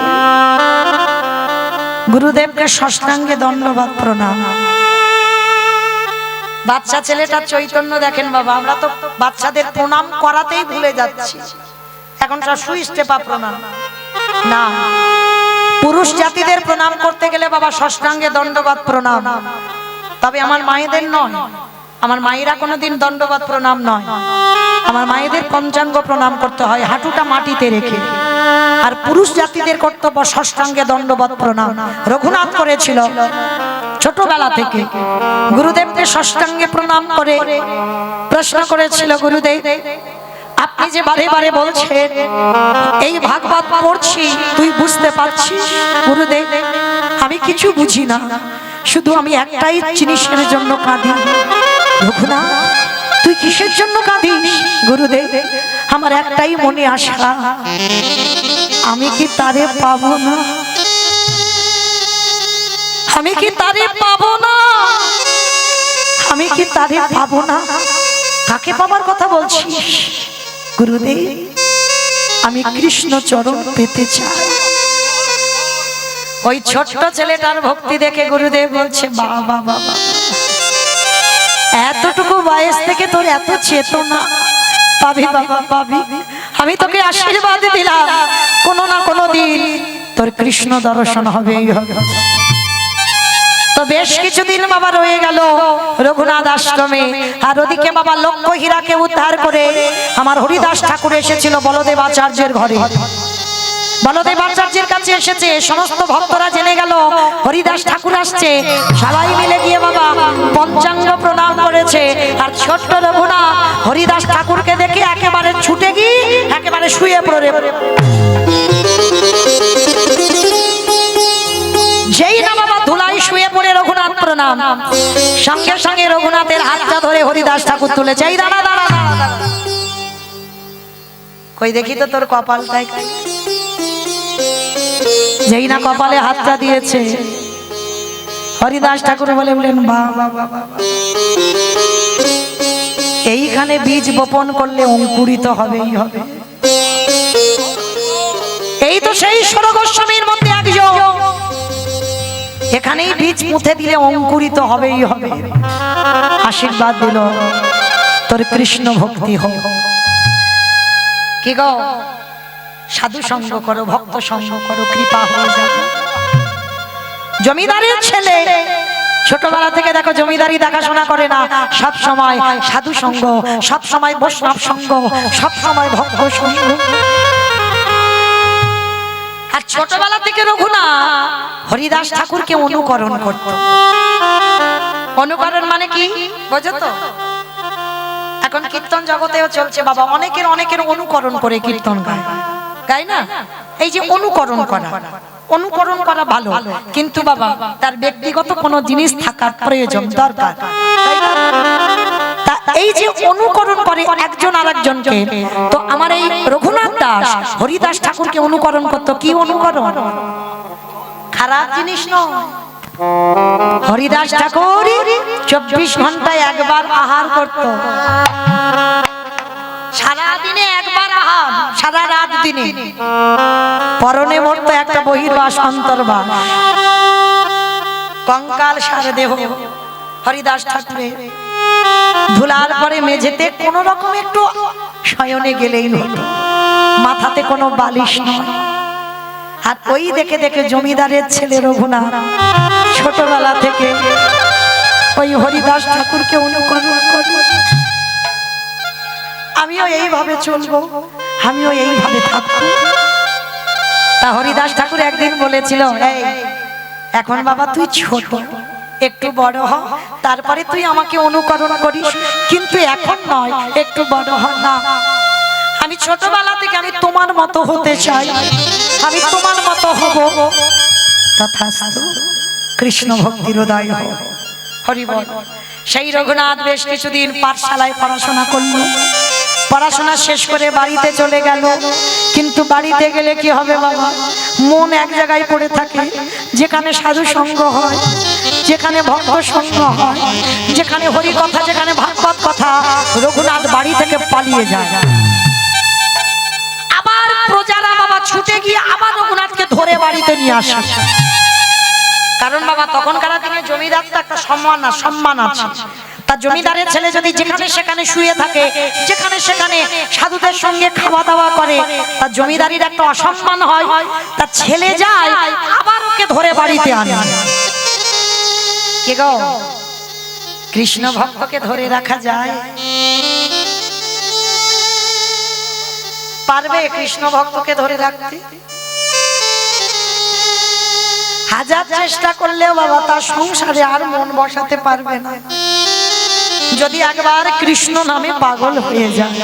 গুরুদেবকে ষষ্ঠাঙ্গে দণ্ডবাদ প্রণাম। বাচ্চা ছেলেটা চৈতন্য দেখেন বাবা, আমরা তো বাচ্চাদের প্রণাম করাতেই ভুলে যাচ্ছি, এখন সব সুইস্টেপা প্রণাম না। পুরুষ জাতিদের প্রণাম করতে গেলে বাবা ষষ্ঠাঙ্গে দণ্ডবাদ প্রণাম, তবে আমার মায়েদের নয়, আমার মায়েরা কোনোদিন দণ্ডবাদ প্রণাম নয়, আমার মায়েদের পঞ্চাঙ্গ প্রণাম করতে হয় হাঁটুটা মাটিতে রেখে। আর পুরুষ জাতিদের কর্তব্য ষষ্ঠাঙ্গে দণ্ডবাদ প্রণাম। রঘুনাথ করেছিল ছোটবেলা থেকে, গুরুদেবকে ষষ্ঠাঙ্গে প্রণাম করে প্রশ্ন করেছিল, গুরুদেব আপনি যে বারে বারে বলছেন এই ভাগবত পড়ছি, তুই বুঝতে পারছিস? গুরুদেব আমি কিছু বুঝি না, শুধু আমি একটাই জিনিসের জন্য কাঁদি। রঘুনাথ তুই কিসের জন্য কাঁদিস? গুরুদেব আমার একটাই মনে আশা, আমি কি তারে পাবো না, আমি কি তারে পাবো না, আমি কি তারে পাবো না। কাকে পাবার কথা বলছিস? গুরুদেব আমি কৃষ্ণ চরণ পেতে চাই। ওই ছোট্ট ছেলেটার ভক্তি দেখে গুরুদেব বলছে, বাবা বাবা, এতটুকু বয়স থেকে তোর এত চেতনা, পাবি বাবা পাবি। আমি তোকে আশীর্বাদ দিলাম, কোনো না কোনো দিন তোর কৃষ্ণ দর্শন হবেই হবে। তো বেশ কিছুদিন বাবা রয়ে গেল রঘুনাথ আশ্রমে, আর ওদিকে বাবা লক্ষ্য হীরাকে উদ্ধার করে আমার হরিদাস ঠাকুর এসেছিল বলদেব আচার্যের ঘরে। বলদেব আচার্যের কাছে এসেছে, সমস্ত ভক্তরা জেনে গেল হরিদাস ঠাকুর আসছে, সবাই মিলে গিয়ে বাবা পঞ্চাঙ্গ প্রণাম করেছে। আর ছোট্ট রঘুনাথ হরিদাস ঠাকুরকে দেখে একেবারে ছুটে গিয়ে একেবারে শুয়ে পড়ে। যেই না বাবা ধুলাই শুয়ে পড়ে রঘুনাথ প্রণাম, সঙ্গে সঙ্গে রঘুনাথের হাতটা ধরে হরিদাস ঠাকুর তুলেছে। এই দাঁড়া দাঁড়া দাঁড়া দাঁড়া, কই দেখি তো তোর কপালটাই। যেই না কপালে হাতটা দিয়েছে, হরিদাস ঠাকুর বললেন বাবা বাবা, এইখানে বীজ বপন করলে অঙ্কুরিত হবেই হবে। এই তো সেই স্বর্গস্বামীর মধ্যে একজন, এখানেই বীজ পুঁতে দিলে অঙ্কুরিত হবেই হবে। আশীর্বাদ দিল তোর কৃষ্ণ ভক্তি হোক। কি গো, সাধু সঙ্গ করো, ভক্ত সঙ্গ করো, কৃপা হয়ে যাবে। জমিদারের ছেলে ছোটবেলা থেকে দেখো জমিদারি দেখাশোনা করে না, সব সময় সাধু সঙ্গ, সব সময় বৈষ্ণব সঙ্গ, সব সময় ভক্ত সঙ্গ। আর ছোটবেলা থেকে রঘুনাথ হরিদাস ঠাকুরকে অনুকরণ করত। অনুকরণ মানে কি বোঝো তো? এখন কীর্তন জগতেও চলছে বাবা, অনেকের অনেকের অনুকরণ করে কীর্তন গায়, গায় না? এই যে অনুকরণ করা, অনুকরণ করা ভালো, কিন্তু বাবা তার ব্যক্তিগত কোনো জিনিস থাকার প্রয়োজন দরকার। এই যে অনুকরণ করে একজন আরেকজনকে, তো আমার এই রঘুনাথ দাস হরিদাস ঠাকুরকে অনুকরণ করত। কি অনুকরণ? খারাপ জিনিস নয়। হরিদাস ঠাকুর 24 ঘন্টায় একবার আহার করত, সারা দিনে একবার আহার, সারা রাত দিনে। পরনে মরত একটা বহির্বাস অন্তর্বাস, কঙ্কাল সার দেহ হরিদাস ঠাকুরের। ধুলার পরে মেঝেতে কোন রকম একটু শয়নে গেলেই হতো, মাথাতে কোনো বালিশ নয়। আর ওই দেখে দেখে জমিদারের ছেলে রঘুনাথ ছোটবেলা থেকে ওই হরিদাস ঠাকুরকে অনুকরণ করল। আমিও এইভাবে চলবো, আমিও এইভাবে থাকবো। তা হরিদাস ঠাকুর একদিন বলেছিল, এই এখন বাবা তুই ছোট, একটু বড় হ, তারপরে তুই আমাকে অনুকরণ করিস, কিন্তু এখন নয়, একটু বড় হ না। আমি ছোটবেলা থেকে আমি তোমার মতো হতে চাই, আমি তোমার মতো হব। তথাস্তু, কৃষ্ণ ভক্তির উদয় হোক। হরি বল। সেই রঘুনাথ বেশ কিছুদিন পাঠশালায় পড়াশোনা করলো, পড়াশোনা শেষ করে বাড়িতে চলে গেল। কিন্তু বাড়িতে গেলে কি হবে বাবা, মন এক জায়গায় পড়ে থাকে। যেখানে সাধু সঙ্গ হয়, যেখানে ভক্ত সঙ্গ হয়, যেখানে হরি কথা, যেখানে ভাগবত কথা, রঘুনাথ বাড়ি থেকে পালিয়ে যায়। আবার প্রজারা বাবা ছুটে গিয়ে আবার রঘুনাথকে ধরে বাড়িতে নিয়ে আসে। কারণ বাবা তখনকার দিনে জমিদার তো একটা সম্মান আছে। তা জমিদারের ছেলে যদি যেখানে সেখানে শুয়ে থাকে, যেখানে সেখানে সাধুদের সঙ্গে খাওয়া দাওয়া করে, তা জমিদারির একটা অসম্মান হয়। তা ছেলে যায় আবার ওকে ধরে বাড়িতে আনে। কে গো, কৃষ্ণ ভক্তকে ধরে রাখা যায়? পারবে কৃষ্ণ ভক্তকে ধরে রাখতে? হাজার চেষ্টা করলেও বাবা তার সংসারে আর মন বসাতে পারবে না, যদি একবার কৃষ্ণ নামে পাগল হয়ে যায়।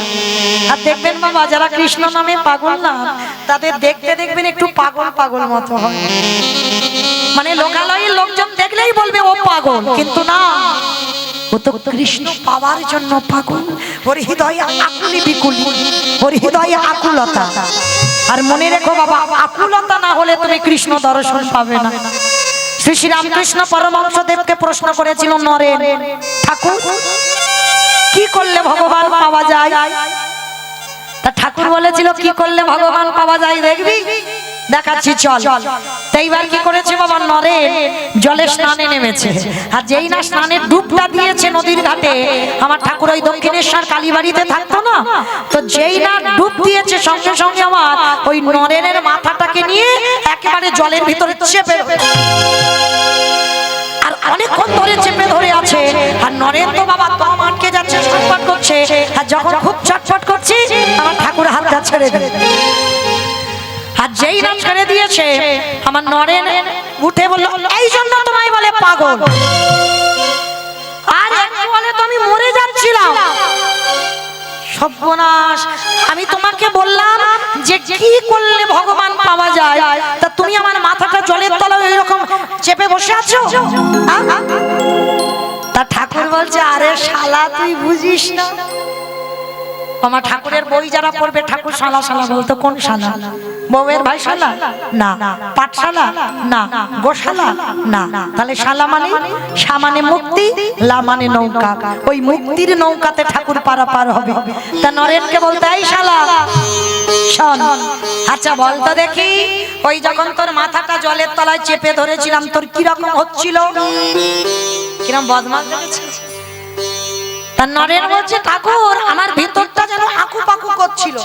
আর দেখবেন বাবা যারা কৃষ্ণ নামে পাগল না, তাদের দেখতে দেখবেন একটু পাগল পাগল মতো হয়। মানে লোকালয়ের লোকজন দেখলেই বলবে ও পাগল, কিন্তু না, ও তো কৃষ্ণ পাওয়ার জন্য পাগল। ওর হৃদয়ে আকুলি বিকুলি, ওর হৃদয়ে আকুলতা। আর মনে রেখো বাবা, আকুলতা না হলে তুমি কৃষ্ণ দর্শন পাবে না। শ্রী শ্রী রামকৃষ্ণ পরমহংস দেবকে প্রশ্ন করেছিল নরেন ঠাকুর, কি করলে ভগবান পাওয়া যায়? তা ঠাকুর বলেছিল, কি করলে ভগবান পাওয়া যায় দেখবি? দেখাচ্ছি চল। তো এইবার কি করেছে বাবা, নরেন জলে স্নানে নেমেছে, আর যেই না স্নানের ডুবটা দিয়েছে নদীর ঘাটে, আমার ঠাকুর ওই দক্ষিণেশ্বর কালীবাড়িতে থাকতো না, তো যেই না ডুব দিয়েছে সঙ্গে সঙ্গে আমার ওই নরেনের মাথাটাকে নিয়ে একেবারে জলের ভিতরে চেপে, আর অনেকক্ষণ ধরে চেপে ধরে আছে। আর নরেন তো বাবা দম আটকে যাচ্ছে, ছটফট করছে, আর যখন খুব ছটফট করছি আমার ঠাকুর হাতটা ছেড়ে দেবে, আর যেই না ছেড়ে দিয়েছে আমার নরেন উঠে বলল, এই জন্য তোমায় বলে পাগল, আর একটু বলে তো আমি মরে যাচ্ছিলাম। সর্বনাশ, আমি তোমাকে বললাম যে কি করলে ভগবান পাওয়া যায়, তা তুমি আমার মাথাটা জলের তলায় এরকম চেপে বসে আছো। তা ঠাকুর বলছে, আরে শালা তুই বুঝিস না। আমার ঠাকুরের বই যারা পড়বে, ঠাকুর শালা শালা বলতো, কোন শালা? বউয়ের ভাই শালা না, পাঠশালা না, গোশালা না, তাহলে শালা মানে শা মানে মুক্তি, লা মানে নৌকা, ওই মুক্তির নৌকাতে ঠাকুর পারাপার হবে। তা নরেনকে বলতে, এই শালা শোন, আচ্ছা বলতো দেখি, ওই যখন তোর মাথাটা জলের তলায় চেপে ধরেছিলাম তোর কিরকম হচ্ছিল, কিরকম বদমাশ দেখেছিস? তার নরেন বলছে, ঠাকুর আমার ভিতরটা যেন আকু পাকু করছিল,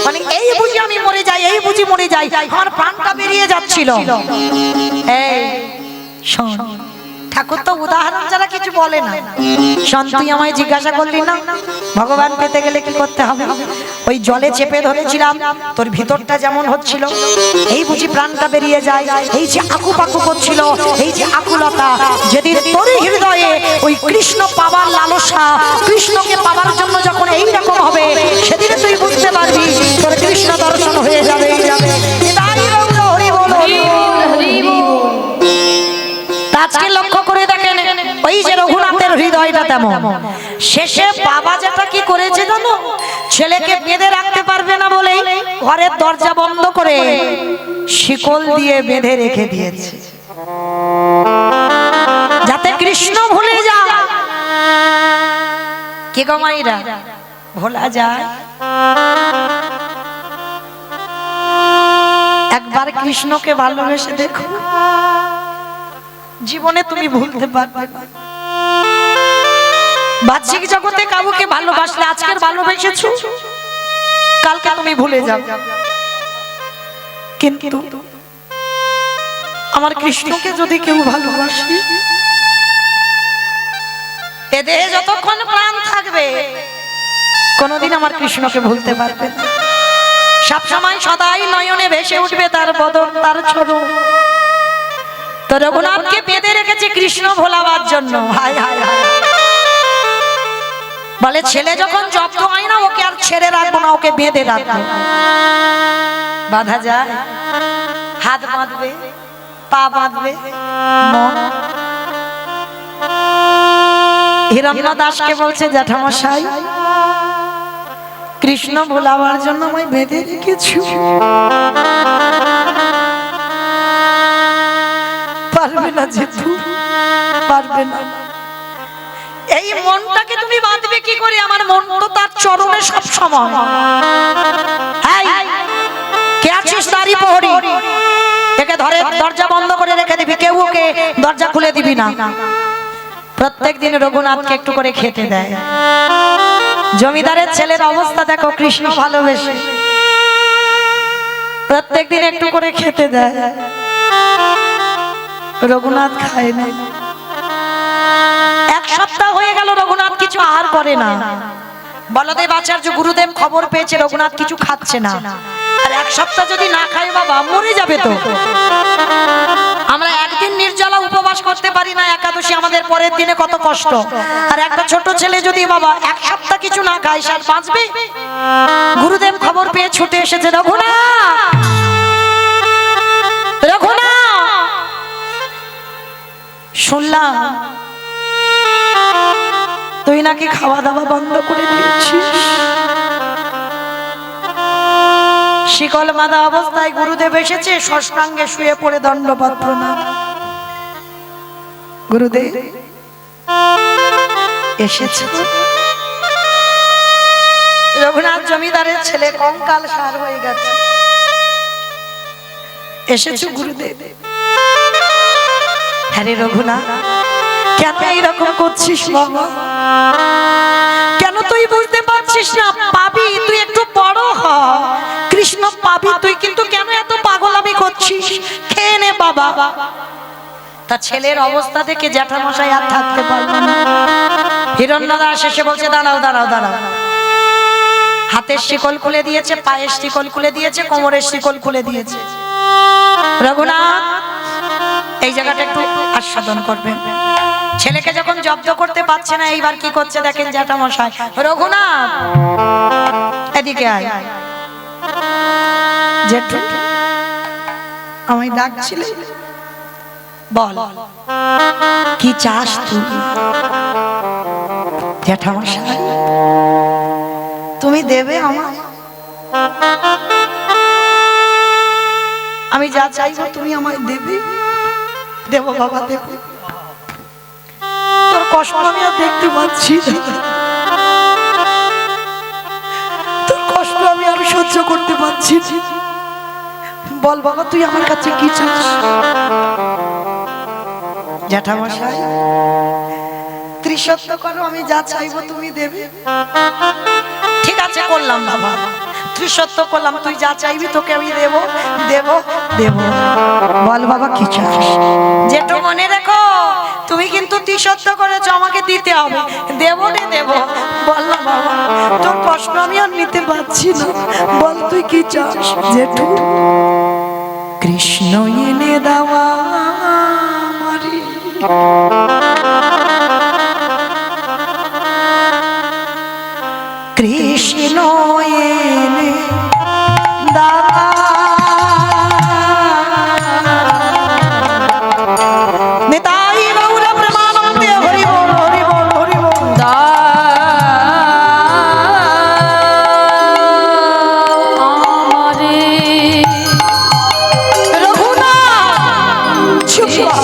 মানে এই বুঝি আমি মরে যাই, এই বুঝি মরে যাই, আমার প্রাণটা বেরিয়ে যাচ্ছিল। এই শোন, ঠাকুর তো উদাহরণ ছাড়া কিছু বলে না। শোন, তুই আমায় জিজ্ঞাসা করলি না ভগবান পেতে গেলে কি করতে হবে? ওই জলে চেপে ধরেছিলাম, তোর ভিতরটা যেমন হচ্ছিল, এই বুঝি প্রাণটা বেরিয়ে যায়, এই যে আকু পাকু করছিল, এই যে আকুলতা, যেদিন তোর হৃদয়ে ওই কৃষ্ণ পাবার লালসা, কৃষ্ণকে পাবার জন্য যখন এই রকম হবে, সেদিন তুই বুঝতে পারবি তোর কৃষ্ণ দর্শন হয়ে যাবে। আজকে লক্ষ্য করে দেখেন, ওই যে রঘুনাথের হৃদয়টা তেমন, শেষে বাবা যেটা কি করেছে জানো, ছেলেকে বেঁধে রাখতে পারবে না বলেই ঘরের দরজা বন্ধ করে শিকল দিয়ে বেঁধে রেখে দিয়েছে, যাতে কৃষ্ণ ভুলে যায়। কি গো মাইরা, ভোলা যায়? একবার কৃষ্ণকে ভালোবেসে দেখো, জীবনে তুমি ভুলতে পারবে না। বাহ্যিক জগতে কাউকে ভালোবাসলে, আজকের ভালোবেসেছো, কালকে তুমি ভুলে যাবে, কিন্তু আমার কৃষ্ণকে যদি কেউ ভালোবাসে, এ দেহে যতক্ষণ প্রাণ থাকবে কোনোদিন আমার কৃষ্ণকে ভুলতে পারবে না। সবসময় সদাই নয়নে ভেসে উঠবে তার বদন, তার চরণ। তো রঘুনাথকে বেঁধে রেখেছে কৃষ্ণ ভোলাবার জন্য। হায় হায় হায়, বলে ছেলে যখন জব্দ হয় না, ওকে আর ছেড়ে রাখবো না, ওকে বেঁধে রাখবো। বাঁধা যায়? হাত বাঁধবে, পা বাঁধবে, মন। হিরণ্য দাসকে বলছে, জ্যাঠামশাই কৃষ্ণ ভোলাবার জন্য আমায় বেঁধে রেখেছি, পারবে না যেতু, পারবে না। এই মনটাকে তুমি বাঁধবে কি করে? আমার মন তো তার চরণে সব সময়। কে আছিস দাঁড়ি প্রহরী, একে ধরে দরজা বন্ধ করে রেখে দিবি, কেউ ওকে দরজা খুলে দিবি না। প্রত্যেক দিন রঘুনাথকে একটু করে খেতে দেয়। জমিদারের ছেলের অবস্থা দেখো, কৃষ্ণ ভালোবেসে প্রত্যেক দিন একটু করে খেতে দেয়, রঘুনাথ খায় না। এক সপ্তাহ হয়ে গেল রঘুনাথ কিছু আহার করে না। বলদেব আচার্য গুরুদেব খবর পেয়েছে রঘুনাথ কিছু খাচ্ছে না, আর এক সপ্তাহ যদি না খায় বাবা মরে যাবে। তো আমরা একদিন নির্জলা উপবাস করতে পারি না, একাদশী আমাদের পরের দিনে কত কষ্ট। আর একটা ছোট ছেলে যদি বাবা এক সপ্তাহ কিছু না খায়, সে বাঁচবে? গুরুদেব খবর পেয়ে ছুটে এসেছে, রঘুনাথ, রঘুনাথ, শুনলাম তুই নাকি খাওয়া দাওয়া বন্ধ করে দিয়েছিস। শিকল বাঁধা অবস্থায় গুরুদেব এসেছে, ষষ্ঠাঙ্গে শুয়ে পড়ে দণ্ডবত প্রণাম। গুরুদেব এসেছে। রঘুনাথ জমিদারের ছেলে কঙ্কাল সার হয়ে গেছে, এসেছো গুরুদেব। হ্যাঁ রে রঘুনাথ, কেন এইরকম করছিস বাবা? কেন তুই বুঝতে পারছিস না? পাবি, তুই একটু বড় হ, কৃষ্ণ পাবি তুই, কিন্তু কেন এত পাগলামি করছিস? খেয়ে নে বাবা। তা ছেলের অবস্থা দেখে জ্যাঠামশাই আর থাকতে পারবে না। হিরণ্যদাস এসে বলছে, দাঁড়াও দাঁড়াও দাঁড়াও। হাতের শিকল খুলে দিয়েছে, পায়ের শিকল খুলে দিয়েছে, কোমরের শিকল খুলে দিয়েছে। রঘুনাথ, এই জায়গাটা একটু আস্বাদন করবেন। ছেলেকে যখন জব্দ করতে পারছে না, এইবার কি করছে দেখেন জ্যাঠামশাই। রঘুনাথ এদিকে আয়। জেঠু আমায় ডাকছিলে, বল কি চাস তুই? জ্যাঠামশাই তুমি দেবে আমায়? আমি যা চাইবো তুমি আমায় দেবে? দেবো বাবা, দেবো। তোর কষ্ট আমি আর দেখতে পাচ্ছি না, তোর কষ্ট আমি আর সহ্য করতে পারছি না। বল বাবা তুই আমার কাছে কি চাস? জ্যাঠামশাই ত্রিসত্য করো, আমি যা চাইবো তুমি দেবে। ঠিক আছে করলাম বাবা, ত্রিসত্য করলাম, তুই যা চাইবি তোকে আমি দেবো দেবো দেবো। বল বাবা কি চাস? যেটা মনে রেখো, তুমি কিন্তু ত্রিসত্য করেছো, আমাকে দিতে হবে। দেবো রে দেবো। বল না বাবা, তোর কষ্ট আমি আর নিতে পারছি না, বল তুই কি চাস? জেঠু কৃষ্ণ এনে দেওয়া আমারে, কৃষ্ণ এনে দেওয়া নিতাই গৌর প্রেমানন্দে হরি বল হরি বল হরি বল। রঘুনাথ চুপ কর।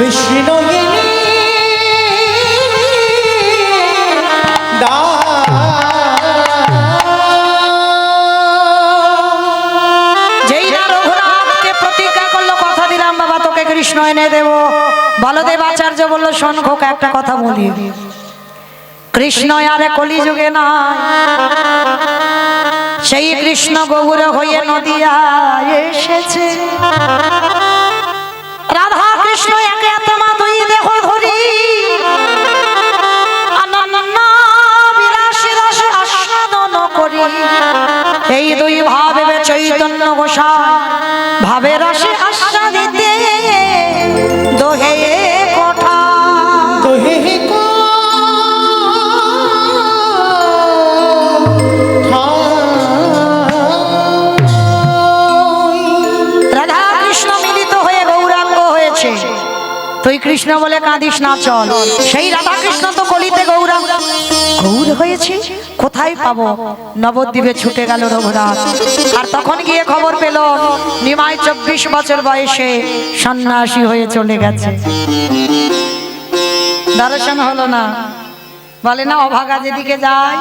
কৃষ্ণ যেই না রঘুনাথকে প্রতিজ্ঞা করলো, কথা দিলাম বাবা তোকে কৃষ্ণ এনে দেব। বলদেব আচার্য বললো, শোন খোকা, একটা কথা বলি, কৃষ্ণ আর কলিযুগে নয়, সেই কৃষ্ণ গৌর হয়ে নদিয়ায় এসেছে। রাধা কৃষ্ণ একে আত্মা দুই দেহ ধরি অনন্য বিলাসী রস আস্বাদন করি। এই দুই ভাবে চৈতন্য গোসাই ভাবে রসে আস্বাদিতে দোহে কোঠা। রাধা কৃষ্ণ মিলিত হয়ে গৌরাঙ্গ হয়েছে, তুই কৃষ্ণ বলে কাঁদিস না, চল। সেই রাধা কৃষ্ণ তো কলিতে গৌরাঙ্গ গৌর হয়েছে, কোথায় পাবো? নবদ্বীপে ছুটে গেল রঘুনাথ। আর তখন গিয়ে খবর পেল নিমাই 24 বছর বয়সে সন্ন্যাসী হয়ে চলে গেছে। দর্শন হলো না, বলে না অভাগা যেদিকে যায়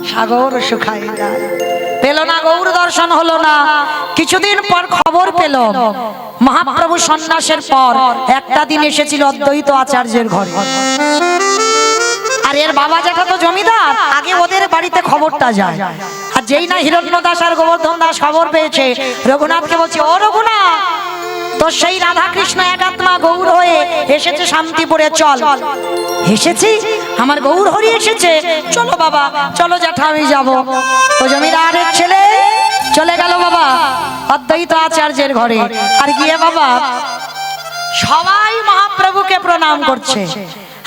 সাগর শুকায় যায়। পেল না, গৌর দর্শন হলো না। কিছুদিন পর খবর পেল মহাপ্রভু সন্ন্যাসের পর একটা দিন এসেছিল অদ্বৈত আচার্যের ঘরে। আর এর বাবা যেটা তো জমিদার, আগে ওদের বাড়িতে খবরটা যায়। আর যেই না হিরণ্য দাস আর গোবর্ধন দাস খবর পেয়েছে, রঘুনাথকে বলছে, ও রঘুনাথ, তো সেই রাধা কৃষ্ণ একাত্মা গৌর হয়ে এসেছে শান্তিপুরে, চল। এসেছি, আমার গৌর হরি এসেছে, চলো বাবা, চলো জ্যাঠা, আমি যাবো। তো জমিদারের ছেলে চলে গেল বাবা অদ্বৈত আচার্যের ঘরে। আর গিয়ে বাবা সবাই মহাপ্রভুকে প্রণাম করছে,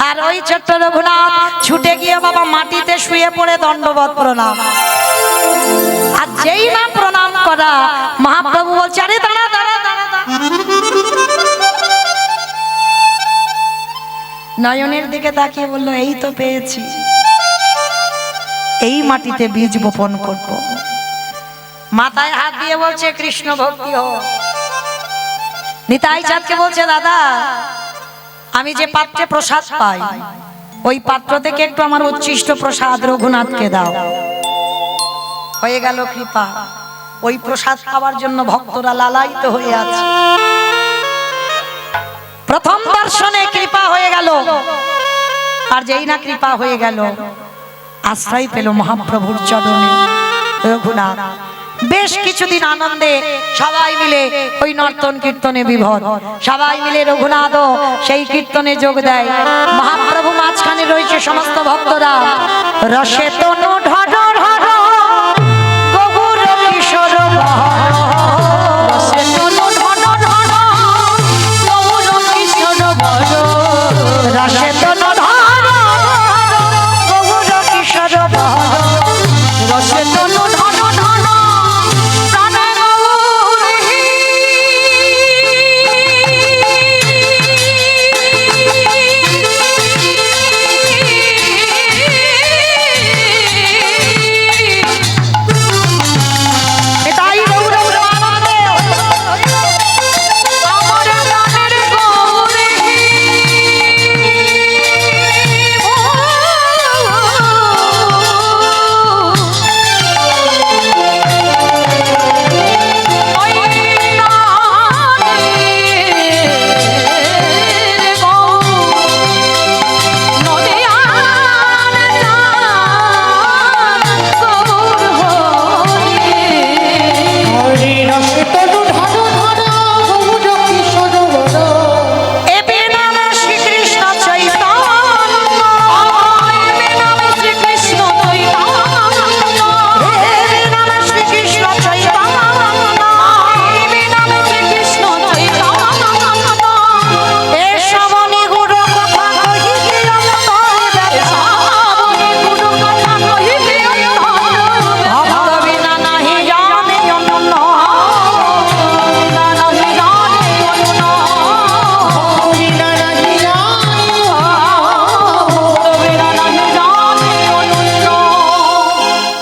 আর ওই ছোট্ট রঘুনাথ ছুটে গিয়ে বাবা মাটিতে শুয়ে পড়ে দণ্ডবত প্রণাম। আর যেই না প্রণাম করা, মহাপ্রভু বলছে, আরে দাঁড়া দাঁড়া দাঁড়া দাঁড়া। নয়নের দিকে তাকিয়ে বললো, এই তো পেয়েছি, এই মাটিতে বীজ বপন করব। মাথায় হাত দিয়ে বলছে, কৃষ্ণ ভক্তি হোক। নিতাই চাঁদকে বলছে, দাদা, আমি যে পাত্রে প্রসাদ পাই, ওই পাত্র থেকে একটু আমার উচ্ছিষ্ট প্রসাদ রঘুনাথকে দাও। হয়ে গেল কৃপা, ওই প্রসাদ খাওয়ার জন্য ভক্তরা লালায়িত হয়ে আছে। প্রথম দর্শনে কৃপা হয়ে গেল। আর যেই না কৃপা হয়ে গেল, আশ্রয় পেল মহাপ্রভুর চরণে রঘুনাথ। বেশ কিছুদিন আনন্দে সবাই মিলে ওই নর্তন কীর্তনে বিভোর, সবাই মিলে রঘুনাথ সেই কীর্তনে যোগ দেয়। মহাপ্রভু মাঝখানে রয়েছে, সমস্ত ভক্তরা রসে তনু ঢর ঢর গৌর কিশোর বহর। রসে তনু ঢর ঢর গৌর কিশোর বহর। রসে তনু ঢর গৌর কিশোর বহর। রসে তনু ঢর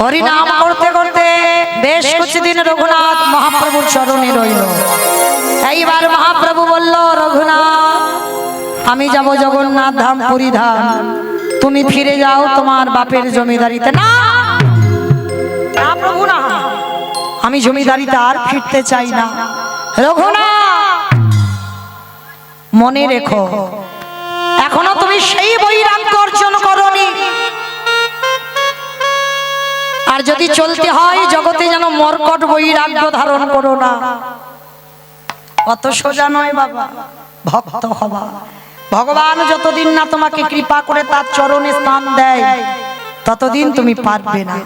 হরিনাম করতে করতে বেশ কিছুদিন রঘুনাথ মহাপ্রভুর চরণে রইল। এইবার মহাপ্রভু বলল, রঘুনাথ আমি যাব জগন্নাথ ধাম পুরী ধাম, তুমি ফিরে যাও তোমার বাপের জমিদারিতে। না না প্রভু না, আমি জমিদারিতে আর ফিরতে চাই না। রঘুনাথ মনে রেখো, এখনো তুমি সেই বৈরাগ্য অর্জন করনি। আর যদি চলতে হয় জগতে যেন মর্কট বৈরাগ্য ধারণ করো না। অত সোজা নয় বাবা, ভক্ত হবা। ভগবান যতদিন না তোমাকে কৃপা করে তার চরণে স্থান দেয় ততদিন তুমি পারবে না।